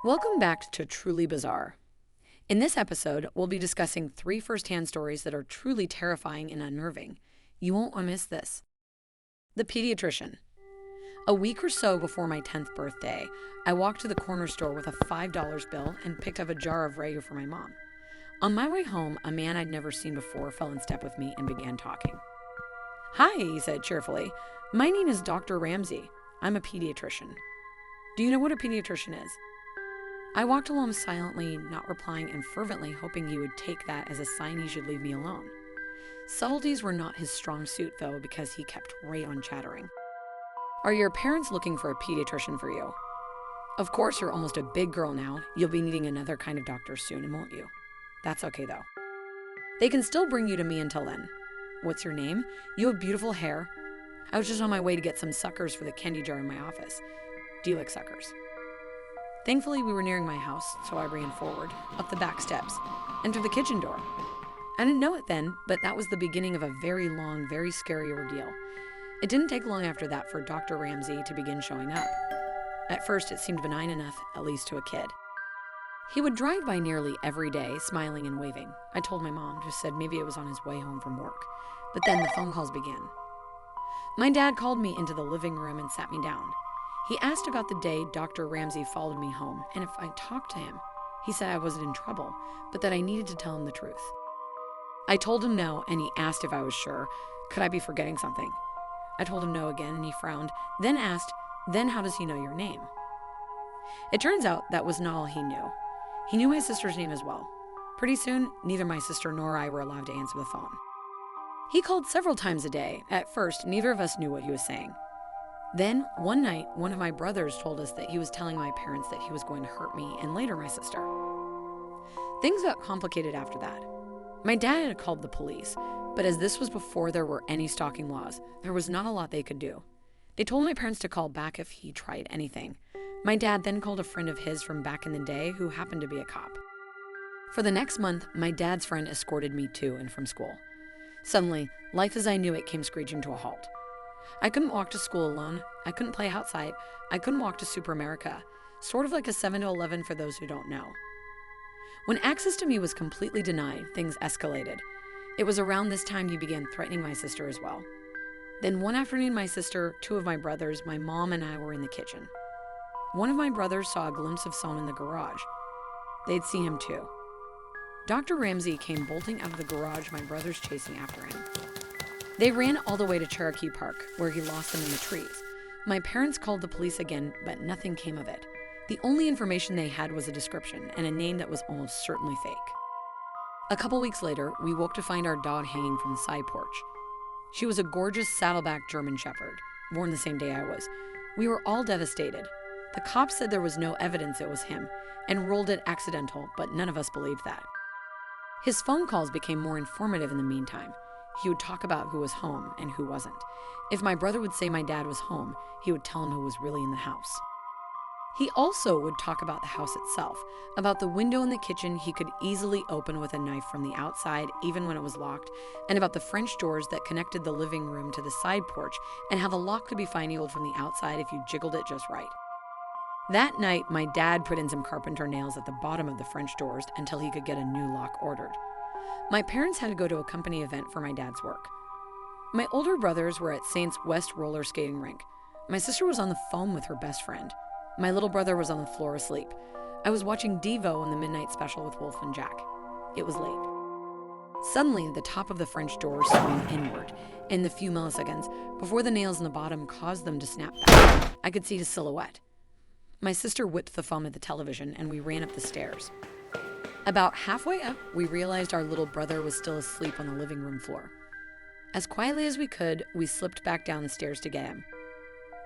Welcome back to Truly Bizarre. In this episode, we'll be discussing 3 first-hand stories that are truly terrifying and unnerving. You won't want to miss this. The Pediatrician. A week or so before my 10th birthday, I walked to the corner store with a $5 bill and picked up a jar of Ragu for my mom. On my way home, a man I'd never seen before fell in step with me and began talking. "Hi," he said cheerfully. "My name is Dr. Ramsey. I'm a pediatrician." "Do you know what a pediatrician is?" I walked along silently, not replying, and fervently hoping he would take that as a sign he should leave me alone. Subtleties were not his strong suit, though, because he kept right on chattering. "Are your parents looking for a pediatrician for you?" "Of course, you're almost a big girl now. You'll be needing another kind of doctor soon, won't you?" "That's okay, though. They can still bring you to me until then." "What's your name? You have beautiful hair." "I was just on my way to get some suckers for the candy jar in my office." "Do you like suckers?" Thankfully, we were nearing my house, so I ran forward, up the back steps, and to the kitchen door. I didn't know it then, but that was the beginning of a very long, very scary ordeal. It didn't take long after that for Dr. Ramsey to begin showing up. At first, it seemed benign enough, at least to a kid. He would drive by nearly every day, smiling and waving. I told my mom, who said maybe it was on his way home from work. But then the phone calls began. My dad called me into the living room and sat me down. He asked about the day Dr. Ramsey followed me home and if I talked to him. He said I wasn't in trouble, but that I needed to tell him the truth. I told him no, and he asked if I was sure. Could I be forgetting something? I told him no again, and he frowned, then asked, "Then how does he know your name?" It turns out that was not all he knew. He knew my sister's name as well. Pretty soon, neither my sister nor I were allowed to answer the phone. He called several times a day. At first, neither of us knew what he was saying. Then, one night, one of my brothers told us that he was telling my parents that he was going to hurt me and later my sister. Things got complicated after that. My dad had called the police, but as this was before there were any stalking laws, there was not a lot they could do. They told my parents to call back if he tried anything. My dad then called a friend of his from back in the day who happened to be a cop. For the next month, my dad's friend escorted me to and from school. Suddenly, life as I knew it came screeching to a halt. I couldn't walk to school alone. I couldn't play outside. I couldn't walk to Super America. Sort of like a 7-Eleven for those who don't know. When access to me was completely denied, things escalated. It was around this time he began threatening my sister as well. Then one afternoon, my sister, 2 of my brothers, my mom, and I were in the kitchen. One of my brothers saw a glimpse of someone in the garage. They'd seen him too. Dr. Ramsey came bolting out of the garage, my brothers chasing after him. They ran all the way to Cherokee Park, where he lost them in the trees. My parents called the police again, but nothing came of it. The only information they had was a description and a name that was almost certainly fake. A couple weeks later, we woke to find our dog hanging from the side porch. She was a gorgeous saddleback German Shepherd, born the same day I was. We were all devastated. The cops said there was no evidence it was him and ruled it accidental, but none of us believed that. His phone calls became more informative in the meantime. He would talk about who was home and who wasn't. If my brother would say my dad was home, he would tell him who was really in the house. He also would talk about the house itself, about the window in the kitchen he could easily open with a knife from the outside even when it was locked, and about the French doors that connected the living room to the side porch and how the lock could be finagled from the outside if you jiggled it just right. That night, my dad put in some carpenter nails at the bottom of the French doors until he could get a new lock ordered. My parents had to go to a company event for my dad's work. My older brothers were at Saint's West roller skating rink. My sister was on the phone with her best friend. My little brother was on the floor asleep. I was watching Devo on the midnight special with Wolf and Jack. It was late. Suddenly, the top of the French door swung inward. In the few milliseconds, before the nails in the bottom caused them to snap back, I could see his silhouette. My sister whipped the phone at the television, and we ran up the stairs. About halfway up, we realized our little brother was still asleep on the living room floor. As quietly as we could, we slipped back down the stairs to get him.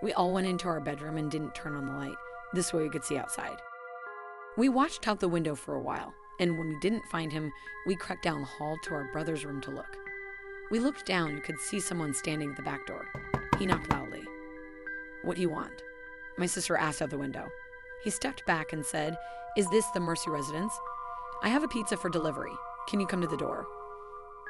We all went into our bedroom and didn't turn on the light. This way we could see outside. We watched out the window for a while, and when we didn't find him, we crept down the hall to our brother's room to look. We looked down and could see someone standing at the back door. He knocked loudly. "What do you want?" My sister asked out the window. He stepped back and said, "Is this the Mercy residence? I have a pizza for delivery. Can you come to the door?"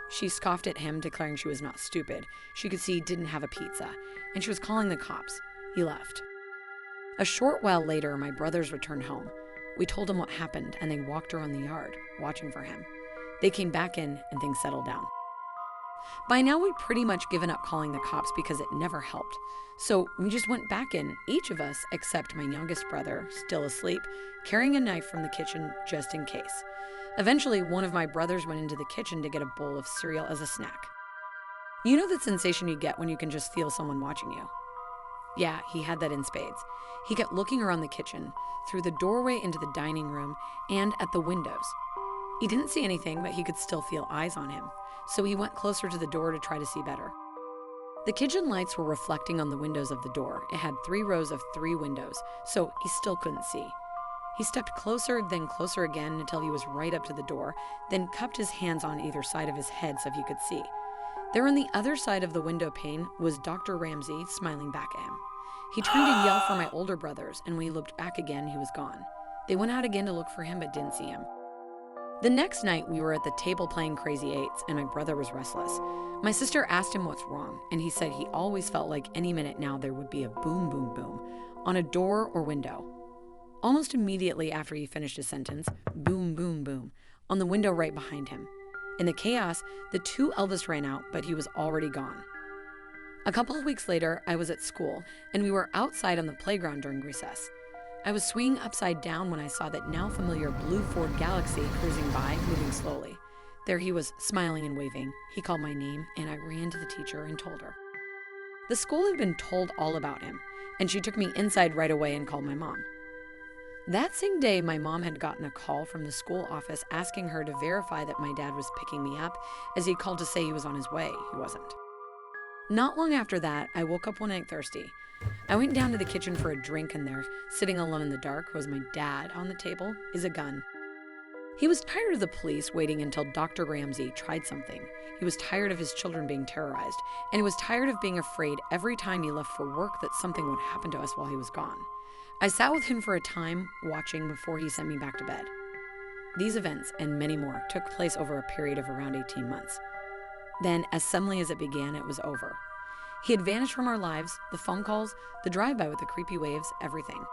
She scoffed at him, declaring she was not stupid. She could see he didn't have a pizza, and she was calling the cops. He left. A short while later, my brothers returned home. We told him what happened, and they walked around the yard, watching for him. They came back in, and things settled down. By now, we'd pretty much given up calling the cops because it never helped. So we just went back in, each of us, except my youngest brother, still asleep, carrying a knife from the kitchen just in case. Eventually, one of my brothers went into the kitchen to get a bowl of cereal as a snack. You know that sensation you get when you can just feel someone watching you? Yeah, he had that in spades. He kept looking around the kitchen, through the doorway into the dining room, and at the windows. He didn't see anything, but he could still feel eyes on him, so he went closer to the door to try to see better. The kitchen lights were reflecting on the windows of the door. It had 3 rows of 3 windows, so he still couldn't see. He stepped closer, then closer again until he was right up to the door, then cupped his hands on either side of his head so he could see. There on the other side of the window pane was Dr. Ramsey smiling back at him. He turned to yell for my older brothers, and when he looked back again, he was gone. They went out again to look for him but didn't see him. The next night, we were at the table playing Crazy Eights, and my brother was restless. My sister asked him what's wrong, and he said he always felt like any minute now there would be a boom, boom, boom on a door or window. Almost immediately after he finished his sentence, boom, boom, boom, on the window right behind him. In the chaos, the 2 eldest ran out, but he was already gone. A couple of weeks later, I was at school, and we were outside on the playground during recess. I was swinging upside down when I saw that now familiar blue Ford Galaxy cruising by, moving slowly. There he was, smiling and waving. He called my name, and I ran to the teacher and told her. The school had been told all about him, and she took me inside right away and called my mom. That same day, my mom had gotten a call from the school office asking her to verify that my dad was picking me up, as he called to say he was on his way. He wasn't. Not long after that, I woke up one night thirsty. I went down to the kitchen for a drink, and there, sitting alone in the dark, was my dad. On the table is a gun. He was tired of the police waiting until Dr. Ramsey tried something. He was tired of his children being terrorized, and he was tired of being afraid every time he left for work that something would happen to us while he was gone. I sat with him for a time, watching before he sent me back to bed. These events, and many more, took place over a period of around 18 months. Then, as suddenly as it began, it was over. He had vanished from our lives, the phone calls, the drive-by with the creepy waves, everything.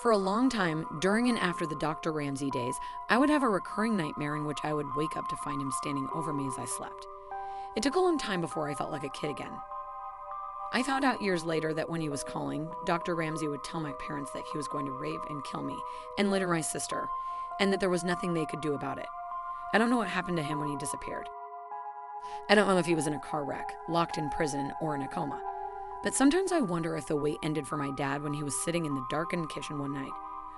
For a long time, during and after the Dr. Ramsey days, I would have a recurring nightmare in which I would wake up to find him standing over me as I slept. It took a long time before I felt like a kid again. I found out years later that when he was calling, Dr. Ramsey would tell my parents that he was going to rape and kill me, and later my sister, and that there was nothing they could do about it. I don't know what happened to him when he disappeared. I don't know if he was in a car wreck, locked in prison, or in a coma. But sometimes I wonder if the wait ended for my dad when he was sitting in the darkened kitchen one night.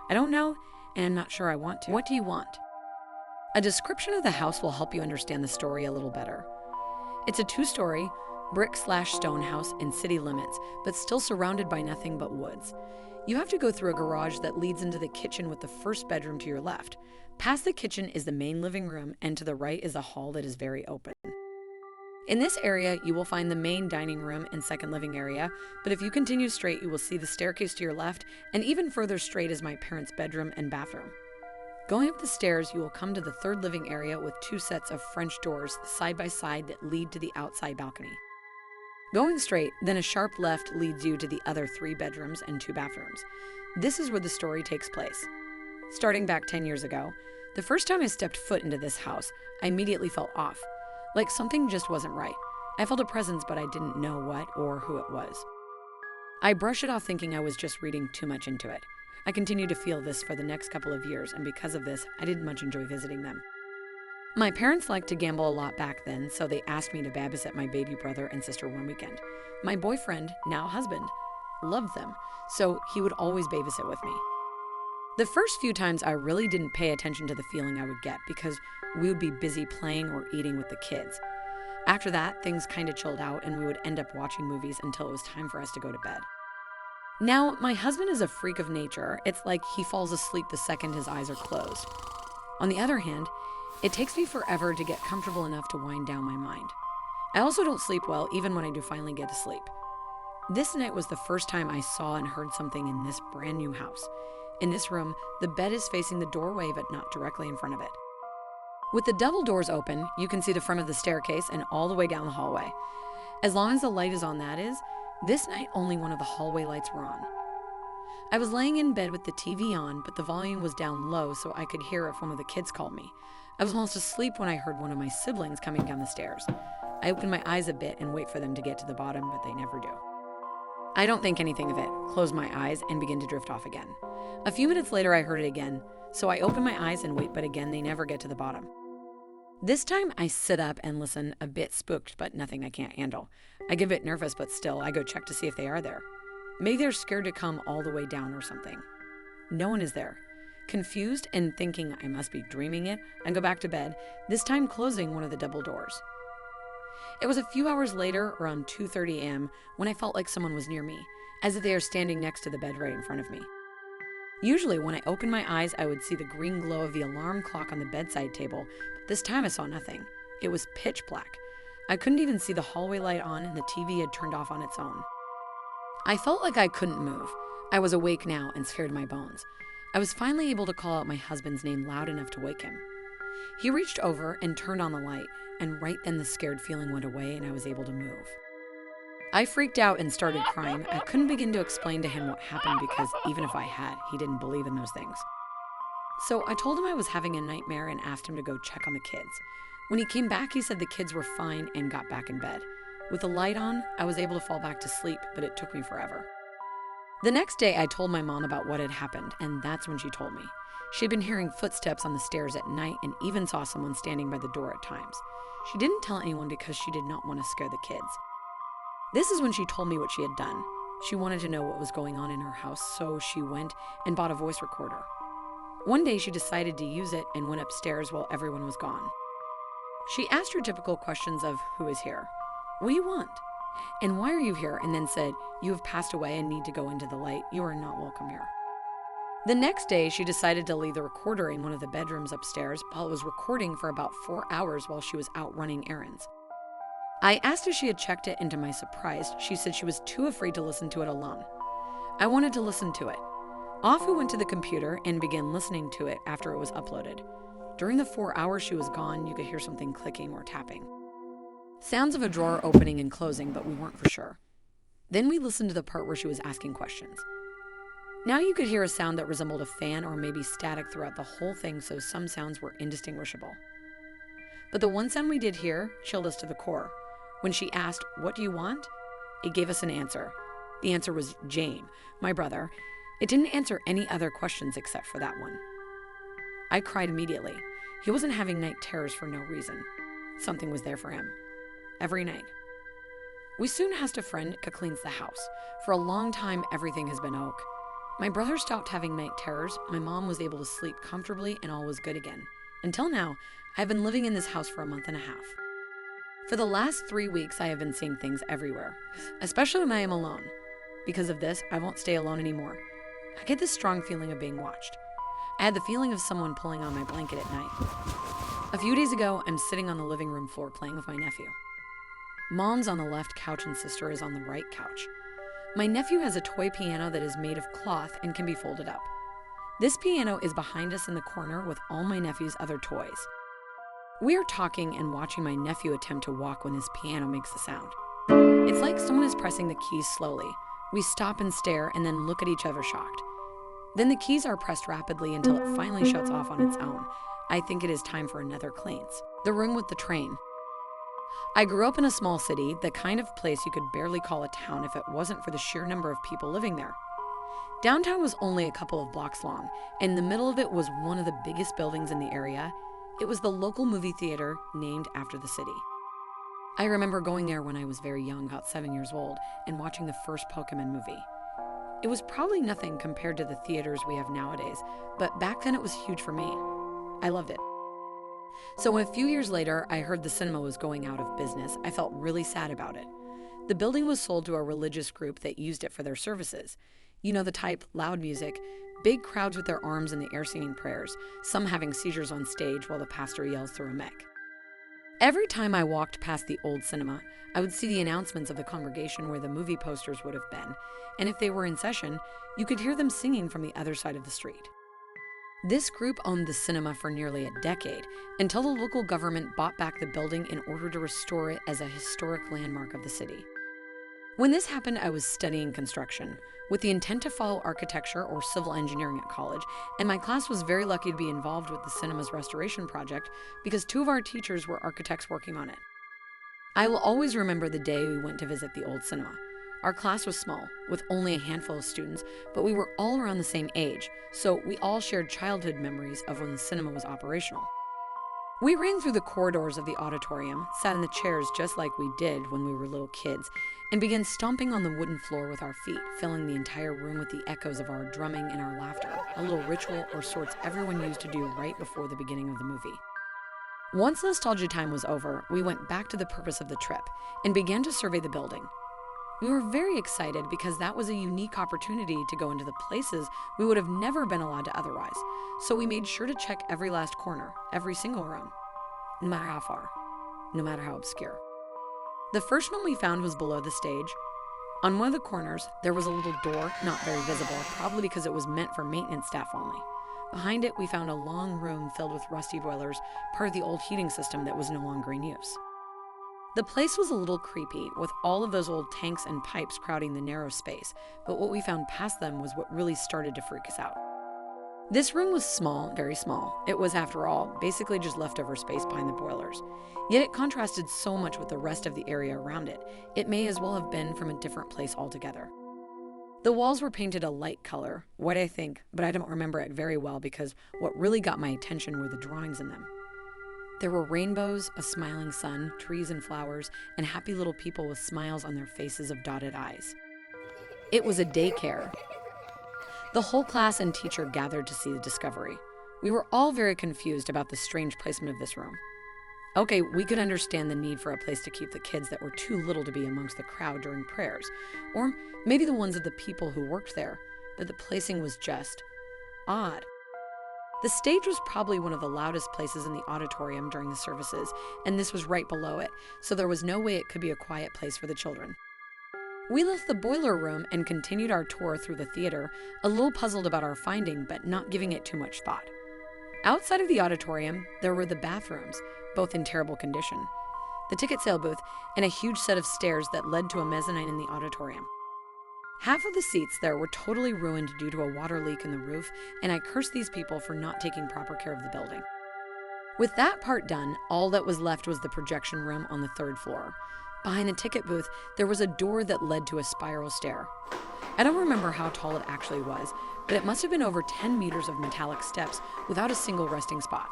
I don't know, and I'm not sure I want to. What do you want? A description of the house will help you understand the story a little better. It's a 2-story, brick/stone house in city limits, but still surrounded by nothing but woods. You have to go through a garage that leads into the kitchen with the first bedroom to your left. Past the kitchen is the main living room, and to the right is a hall that is very open. In this area, you will find the main dining room and second living area, but if you continue straight, you will see the staircase to your left, and even further straight is my parents' bedroom and bathroom. Going up the stairs, you will come to the third living area with 2 sets of French doors side by side that lead to the outside balcony. Going straight, then a sharp left leads you to the other 3 bedrooms and 2 bathrooms. This is where the story takes place. Starting back 10 years ago, the first time I stepped foot into this house, I immediately felt off. Like something just wasn't right. I felt a presence, but I didn't know what or who it was. I brushed it off thinking I was just reading too much into it. I continued to feel this for the next couple of years, and because of this, I didn't much enjoy visiting them. My parents liked to gamble a lot back then, so they asked me to babysit my baby brother and sister one weekend. My boyfriend, now husband, loved them, so he would always babysit with me. The first few times I really didn't pay attention to the feeling I would get because we would be busy playing or eating with the kids. After that, things kind of chilled out and we would end up watching movies until it was time for us to go to bed. Now, my husband is a freak of nature. It's like he falls asleep the second his eyes are closed. On the other hand, it takes me forever to get comfortable enough to wind down my mind. I also don't sleep well even when I do finally get to sleep. This night was the first time I saw and heard something in this brand new house. In this room, the bed is facing the doorway but not directly in front of it. With the double doors open, you can see the front of the staircase and all the way down the hallway. As long as the light is on, that is, this night only one of the hallway lights were on. I was laying in bed with the TV on, but the volume was down low so I could hear if one of the kids called me. I was almost asleep when I heard one of my siblings coming down the stairs. I opened my eyes a bit and wait for them to get to the bottom, but they never do. I don't think anything of it, close my eyes, and begin to drift off again. A few minutes later, I heard it again, so I open my eyes and wait, but again, they never get to the bottom. This time, I sit up and listen, a bit spooked, but nothing I can't handle. I get a bit nervous, but still, I go check to see if they are there. Maybe they're scared to come all the way down or something. No one is there. Confused and thinking I must be dreaming it, I go back to bed, this time closing one of the double doors. It was a few hours later, around 2:30 a.m., when I felt like someone was near me, as if they are standing next to the bed right in front of me. Usually, when I opened my eyes, I would see the green glow of the alarm clock on the bedside table, but this time I saw nothing. It was pitch black. I couldn't even see the hallway light on, and the TV had turned off on its own. I felt like I couldn't move. I was awake now and scared to my bones. I was finally able to call out my husband's name loud enough to wake him. He reached over and turned on the light, and right then the scared feeling went away and I was able to move. I freaked out and started crying. I couldn't begin to explain to him what happened because even if I had, he didn't believe in those things. So I told him I was having a nightmare and asked him to go check on the kids. When he came back, he said the kids were fine and got back in bed. With the light on, I was able to fall back to sleep, but it took me forever. The next day, I told my mom about what had happened, and that's when she told me. She had been hearing footsteps on the stairs at night and even saw someone standing by the door at times. She didn't tell anyone because she did not want to scare the kids. This is when she told me what she had done. She wanted to know what was going on in her house, so she went and bought a voice recorder. One day, she decided to use it and went upstairs while everyone was gone. She asked her typical questions of, "Who is here? What do you want? And why are you here?" and then said, "You have passed away and need to go into the light. You are not welcome here." The next day, she decided to leave the recorder in one of the bedrooms upstairs while it was recording for about 4 hours while she was out running errands. I asked if she had checked it, and to my surprise, she said she was too afraid to listen to it alone. I wanted to listen to it. Off we went to the computer and began listening to it after it was uploaded. During the 4 hours she was gone, you could hear something clicking or tapping. Sounds of a drawer opening and closing, but we weren't for sure. Then we listened to the part where she was asking questions. Now you could hear a sound that resembled a fan or maybe static throughout the whole thing, so some sounds were indistinguishable. But the one sound we did hear chilled us to the core. When she asked, "What do you want?" it gave us an answer. The answer was Jane, my brother. It didn't answer any other questions except for that one. I cried immediately. He wasn't having night terrors for no reason. Something was there for him. Every night. We soon asked a friend who cleans the house. For a long time, everything has been oak. My brother stopped having night terrors, my mom was able to sleep comfortably, and all was good again. Until now, I've been living in this house for a month and a half. For the last 3 weeks, I have been seeing things everywhere, especially when I am alone. Because of this, I won't stay alone anymore. I get this strong feeling of being watched. I had the feeling of someone pulling on my blanket at night. A few days ago, I'm sitting on the living room floor playing with my nephew. Mom's on the left couch and sister is on the right couch. My nephew has a toy piano that is made of cloth and can be folded up. This piano is behind us in the corner with all my nephew's other toys. We are talking and watching my nephew attempt to walk when this piano makes a sound. It's like someone is pressing the keys slowly. We stop and stare and then look at each other shocked. Then the keys are pressed rapidly until it finally shuts off on its own. I think it is time for another cleanse. The room with the train. I grew up in a small city, the kind of place you could barely call a town if it wasn't for the sheer number of people living there. Downtown was only a couple of blocks long, and in the middle of it was one of the biggest buildings in the area. It was the local movie theater named after the city. I remember going there when I was very young, about 7 years old, and watching the first Pokemon movie. It was probably nothing compared to the theaters we have nowadays, but back then it was huge for me. I loved it. So when a few years later I heard the cinema was going out of business, I felt really sad about it. The building was sold to a religious group that used it for their services. You know the type, loud music, big crowds with their arms in the air singing prayers, some having seizures on stage while the pastor yells through a mic. Every time I walked past the old cinema, I would see the announcements of the congregation where the movie posters would have been, and if they were in session, you could hear them singing from the other side of the street. This group owned the cinema for nearly a decade, until the local government bought back the building in order to restore it as a historic landmark of the city. When this happened, I was studying construction with the intent to follow architecture or civil engineering at college, and my class was very lucky to be involved with the cinema's restoration project because 2 of our teachers were architects working on it. I will always remember the day we went to visit the old cinema. Our class was small, with only a handful of students, but we were all around the same age, so we all shared childhood memories of when the cinema was operational. We ran through the corridors of the auditorium, sat in the chairs just like we did when we were little kids, and began stomping on the wooden floor with our feet, filling the entire room with the echoes of our drumming and our laughter, a little ritual or sorts everyone used to do right before the beginning of the movie. Once nostalgia time was over, we went back to the purpose of the trip and began to survey the building. We were very excited because that was a unique opportunity to go into the places we would have never been allowed to otherwise, so we made sure to check every last corner, every single room, no matter how far, no matter how obscure. The first one we found was below the stage. On one of the corners, there was a little door, not very visible, probably because it was meant for maintenance staff only. Behind it, we found a long room filled with rusty boilers, part of the old heating system that was no longer in use. The place was a little creepy, with all of those old tanks and pipes crowding the narrow space, but what we found past them was what really started to freak us out. This room was small, very small. It was, after all, basically just leftover space behind the boilers. Yet it contrasted so much with the rest of the area around it, it may as well have been from a different place altogether. The walls were painted a light color, white I think, but I don't remember it very well because what really got my attention were the drawings in them. There were rainbows, a smiling sun, trees and flowers, and happy little people with smiles on their faces of dotted eyes. It was a daycare. The whole class and teacher gathered to see the discovery. We were all very confused about the strange placement of this room. Okay, we could understand the need for a place to keep the kids that were too little to be amongst the crowd during prayers, or maybe the ones of the people who worked there, but the placing was just odd. The stage was probably one of the loudest places in the auditorium during the services, and this was right below it, so there was no way it could be a quiet place for the children. We left the boiler room and continued our tour through the theater, a little puzzled about our finding, but not giving it too much thought. Outside of the auditorium, there were the bathrooms, both in terrible condition, the ticket sale booth, and a huge set of stairs that led to a mezzanine in the auditorium. Half of the seats there were totally ruined due to a water leak in the roof, and I cursed these people for not taking proper care of the building. With that part done, all that was left was the projection room on the 3rd floor. Behind the ticket booth, there was a door that led to a spiral stair. I don't remember how tall it actually was, but it must have been over 10 meters of metallic steps without a single resting spot.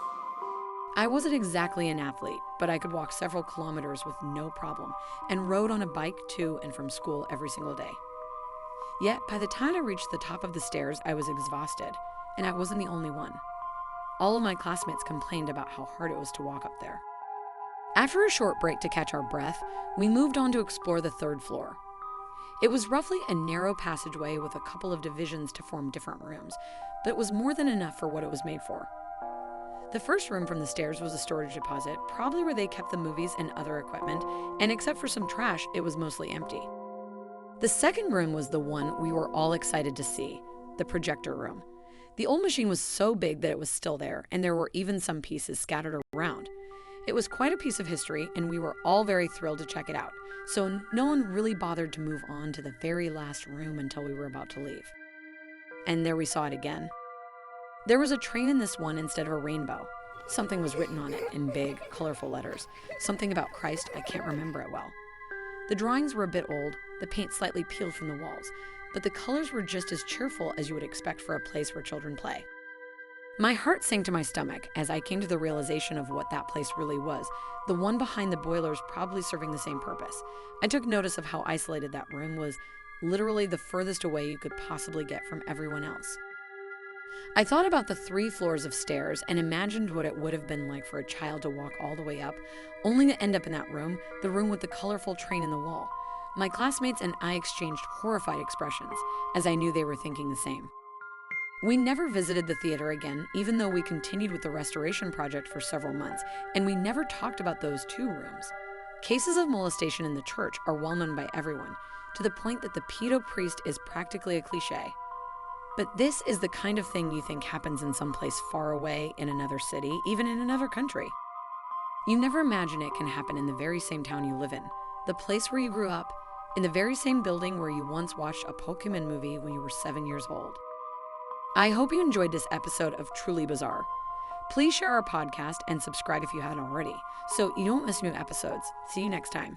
I wasn't exactly an athlete, but I could walk several kilometers with no problem, and rode on a bike to and from school every single day. Yet, by the time I reached the top of the stairs, I was exhausted, and I wasn't the only one. All of my classmates complained about how hard it was to walk up there. After a short break to catch our breath, we moved on to explore the 3rd floor. It was roughly a narrow passageway with a couple of divisions to form different rooms, but it was more than enough for what it was made for. The first room from the stairs was a storage deposit, probably where they kept the movies and other equipment, and except for some trash, it was mostly empty. The second room was the one we were all excited to see, the projector room. The old machine was so big that it was still there, and there were even some pieces scattered around. It was quite a piece of history, and we were all very thrilled to check it out, so no one really bothered to move on to the very last room until we were about to leave. And there we saw it again. There was a train in this one instead of a rainbow. Something was written on it in big, colorful letters. Something about Christ, I can't remember it well. The drawings were a bit old, the paint slightly peeled from the walls, but the colors were just as cheerful as you would expect for a place where children play. My heart sank to my stomach as I came to the realization of what that place really was, the one behind the boilers probably serving the same purpose. I took notice of how isolated that room was, literally the furthest away you could possibly get from everyone else. I thought about the 3 floors of stairs and imagined what it would have been like for a child to walk all the way up, only to end up in that room, the room with the colorful train in the wall. My classmates and I exchanged horrified expressions, as I knew they were thinking the same. We never visited the theater again, even though we continued with the restoration project for several months, and we never talked about those 2 rooms. Cases of molestation in the church are well known by everyone, to the point that the pedo priest is practically a cliche. But this is the kind of thing you think happens in some place far away in another city, even in another country. You never imagine it can happen in the very same town you live in, the place where you grew up, in the very same building where you once watched a Pokemon movie when you were 7 years old. I hope you enjoyed this episode of Truly Bizarre. Please share our podcast and subscribe if you haven't already, so you don't miss new episodes. See you next time.